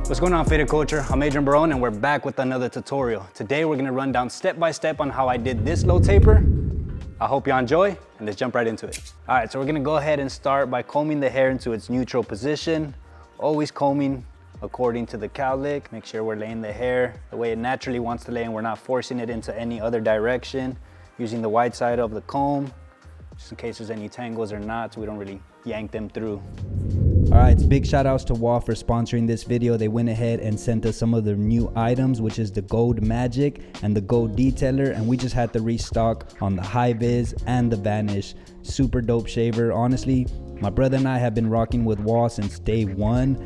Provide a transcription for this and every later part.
What's going on, Faded Culture? I'm Adrian and Barron and we're back with another tutorial. Today we're gonna run down step by step on how I did this low taper. I hope you enjoy and let's jump right into it. All right, so we're gonna go ahead and start by combing the hair into its neutral position. Always combing according to the cowlick. Make sure we're laying the hair the way it naturally wants to lay and we're not forcing it into any other direction. Using the wide side of the comb, just in case there's any tangles or knots, we don't really yank them through. All right, big shout outs to WAHL for sponsoring this video. They went ahead and sent us some of their new items, which is the Gold Magic and the Gold Detailer, and we just had to restock on the High Vis and the Vanish. Super dope shaver. Honestly, my brother and I have been rocking with WAHL since day one,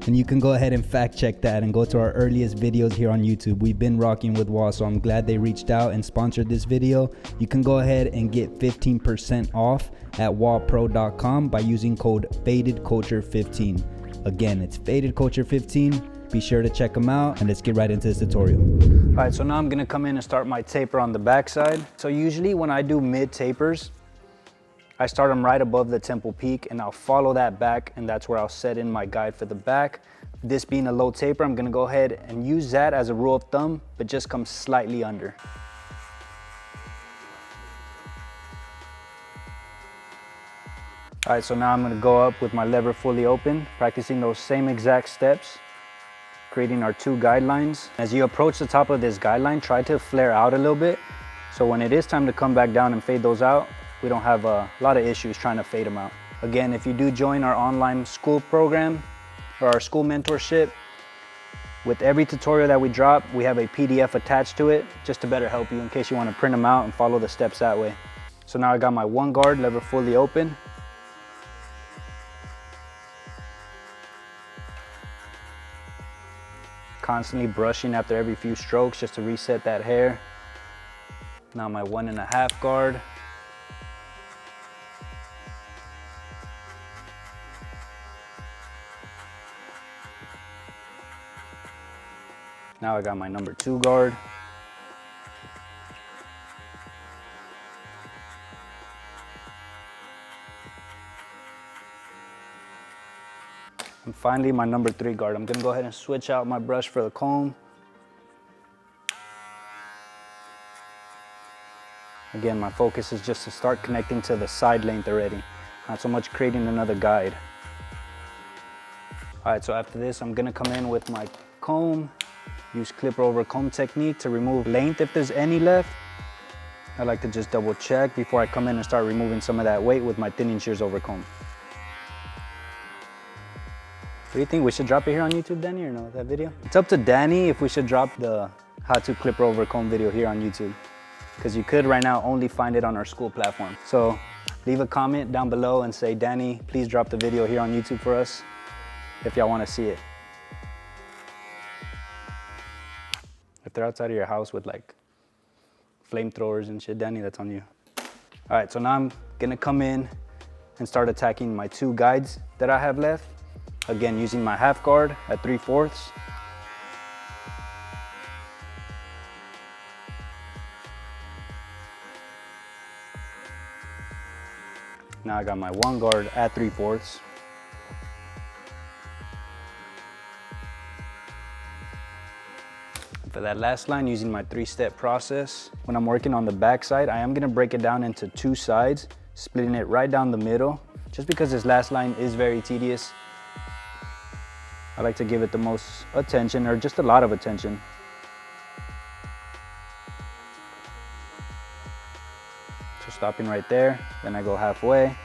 and you can go ahead and fact check that and go to our earliest videos here on YouTube. We've been rocking with WAHL, so I'm glad they reached out and sponsored this video. You can go ahead and get 15% off at wahlpro.com by using code fadedculture15. Again, it's fadedculture15. Be sure to check them out and let's get right into this tutorial. All right, so now I'm gonna come in and start my taper on the back side. So usually when I do mid tapers, I start them right above the temple peak and I'll follow that back, and that's where I'll set in my guide for the back. This being a low taper, I'm gonna go ahead and use that as a rule of thumb, but just come slightly under. All right, so now I'm gonna go up with my lever fully open, practicing those same exact steps, creating our two guidelines. As you approach the top of this guideline, try to flare out a little bit, so when it is time to come back down and fade those out, we don't have a lot of issues trying to fade them out. Again, if you do join our online school program or our school mentorship, with every tutorial that we drop, we have a PDF attached to it just to better help you in case you want to print them out and follow the steps that way. So now I got my one guard lever fully open. Constantly brushing after every few strokes just to reset that hair. Now my 1.5 guard. Now I got my number 2 guard. And finally my number 3 guard. I'm gonna go ahead and switch out my brush for the comb. Again, my focus is just to start connecting to the side length already, not so much creating another guide. All right, so after this, I'm gonna come in with my comb. Use clipper over comb technique to remove length if there's any left. I like to just double check before I come in and start removing some of that weight with my thinning shears over comb. What do you think? We should drop it here on YouTube, Danny, or no, that video? It's up to Danny if we should drop the how to clipper over comb video here on YouTube, because you could right now only find it on our school platform. So leave a comment down below and say, Danny, please drop the video here on YouTube for us if y'all want to see it. If they're outside of your house with like flamethrowers and shit, Danny, that's on you. All right, so now I'm gonna come in and start attacking my 2 guides that I have left. Again, using my 1/2 guard at 3/4. Now I got my 1 guard at 3/4. For that last line, using my 3-step process. When I'm working on the back side, I am gonna break it down into 2 sides, splitting it right down the middle, just because this last line is very tedious. I like to give it the most attention, or just a lot of attention. So stopping right there, then I go halfway.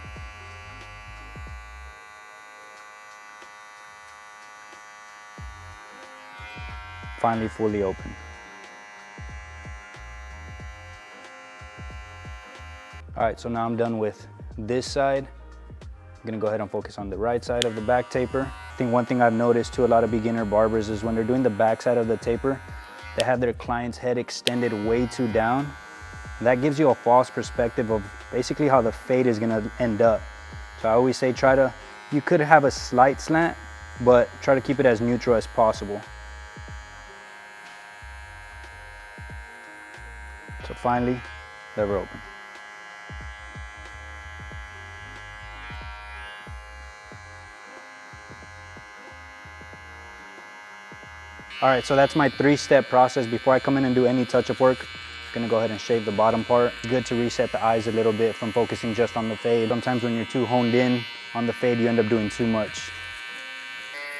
Finally fully open. All right, so now I'm done with this side. I'm gonna go ahead and focus on the right side of the back taper. I think one thing I've noticed to a lot of beginner barbers is when they're doing the back side of the taper, they have their client's head extended way too down. That gives you a false perspective of basically how the fade is gonna end up. So I always say you could have a slight slant, but try to keep it as neutral as possible. So finally, lever open. All right, so that's my 3-step process. Before I come in and do any touch-up work, I'm gonna go ahead and shave the bottom part. Good to reset the eyes a little bit from focusing just on the fade. Sometimes when you're too honed in on the fade, you end up doing too much.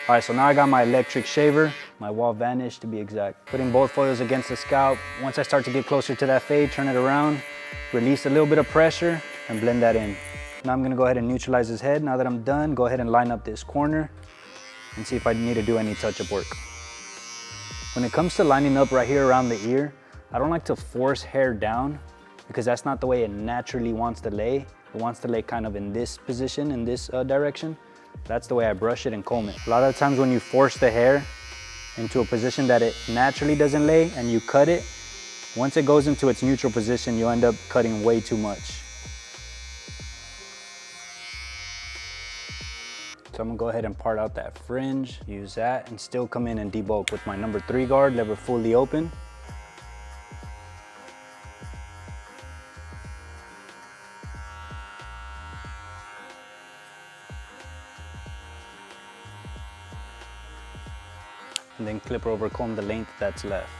All right, so now I got my electric shaver, my WAHL Vanish to be exact. Putting both foils against the scalp. Once I start to get closer to that fade, turn it around, release a little bit of pressure, and blend that in. Now I'm gonna go ahead and neutralize his head. Now that I'm done, go ahead and line up this corner and see if I need to do any touch-up work. When it comes to lining up right here around the ear, I don't like to force hair down because that's not the way it naturally wants to lay. It wants to lay kind of in this position, in this direction. That's the way I brush it and comb it. A lot of times when you force the hair into a position that it naturally doesn't lay and you cut it, once it goes into its neutral position, you end up cutting way too much. So I'm gonna go ahead and part out that fringe, use that, and still come in and debulk with my number 3 guard, lever fully open. And then clipper over comb the length that's left.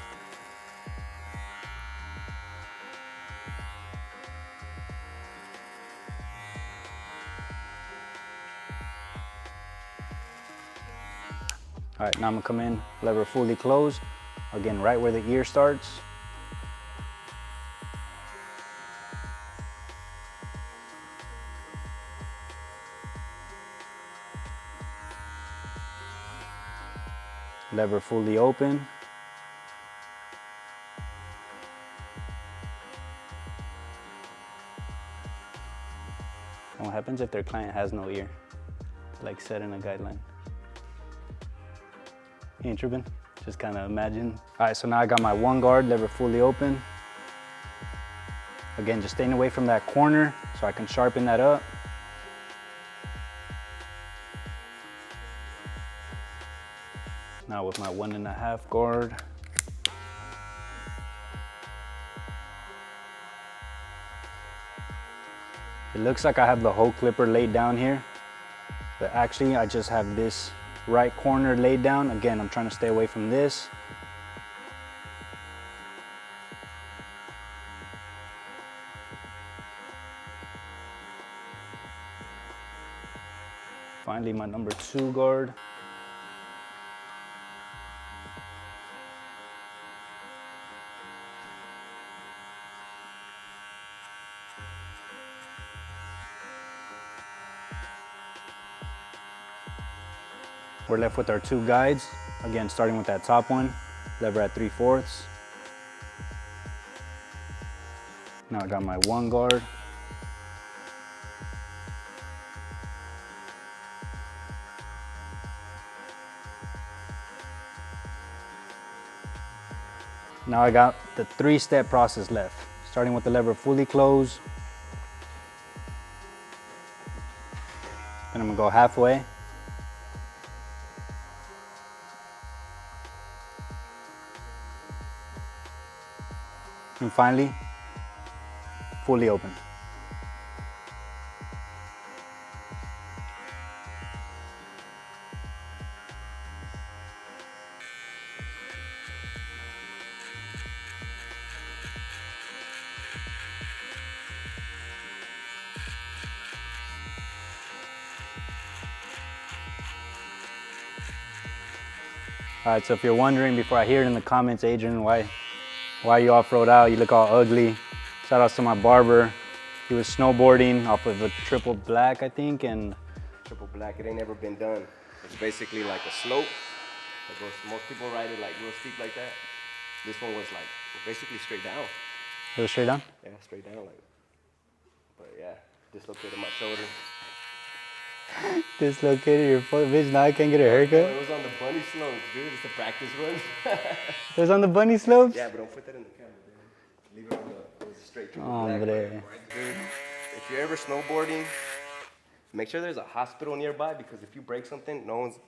All right, now I'm gonna come in, lever fully closed. Again, right where the ear starts. Lever fully open. And what happens if their client has no ear? Like set in a guideline. You ain't tripping? Just kind of imagine. All right, so now I got my 1 guard, lever fully open. Again, just staying away from that corner so I can sharpen that up. Now with my 1.5 guard. It looks like I have the whole clipper laid down here, but actually I just have this right corner laid down. Again, I'm trying to stay away from this. Finally, my number 2 guard. We're left with our 2 guides. Again, starting with that top one, lever at 3/4. Now I got my 1 guard. Now I got the 3-step process left. Starting with the lever fully closed. Then I'm gonna go halfway. And finally, fully open. All right, so if you're wondering before I hear it in the comments, Adrian, why you off-road out? You look all ugly. Shout outs to my barber. He was snowboarding off of a triple black, I think, and Triple black, it ain't never been done. It's basically like a slope. That goes, most people ride it like real steep like that. This one was like basically straight down. it was straight down. Yeah, straight down like. But yeah, dislocated my shoulder. Dislocated your foot, bitch. Now I can't get a haircut. It was on the bunny slopes, dude. It's a practice run. It was on the bunny slopes. Yeah, but don't put that in the camera, dude. Leave it on the straight triple Oh, black. hombre. Dude, if you're ever snowboarding, make sure there's a hospital nearby because if you break something, no one's.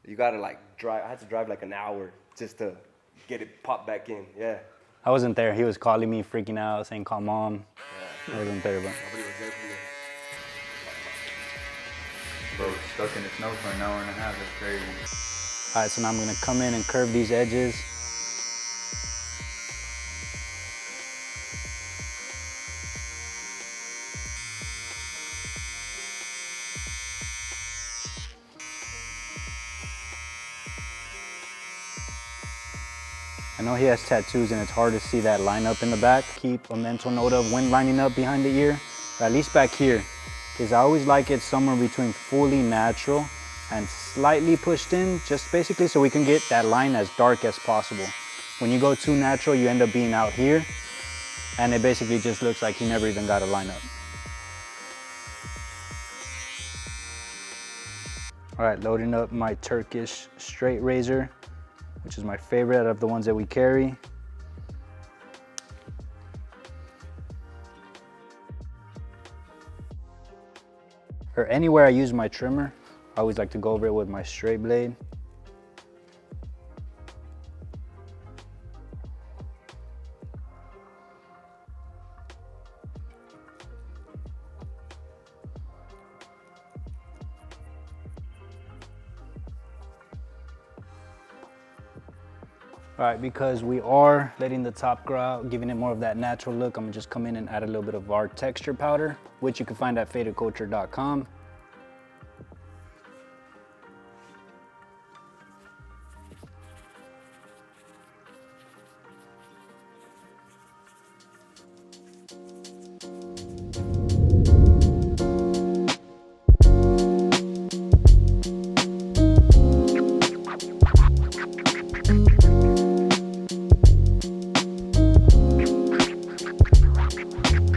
You gotta like drive. I had to drive like an hour just to get it popped back in. Yeah. I wasn't there. He was calling me, freaking out, saying call mom. Yeah. I wasn't there, but. Nobody was there for me. Bro, stuck in the snow for an hour and a half, that's crazy. All right, so now I'm gonna come in and curve these edges. I know he has tattoos and it's hard to see that line up in the back. Keep a mental note of when lining up behind the ear, or at least back here, because I always like it somewhere between fully natural and slightly pushed in, just basically so we can get that line as dark as possible. When you go too natural, you end up being out here, and it basically just looks like he never even got a line up. All right, loading up my Turkish straight razor, which is my favorite out of the ones that we carry. Or anywhere I use my trimmer, I always like to go over it with my straight blade. All right, because we are letting the top grow out, giving it more of that natural look, I'm gonna just come in and add a little bit of our texture powder, which you can find at fadedculture.com.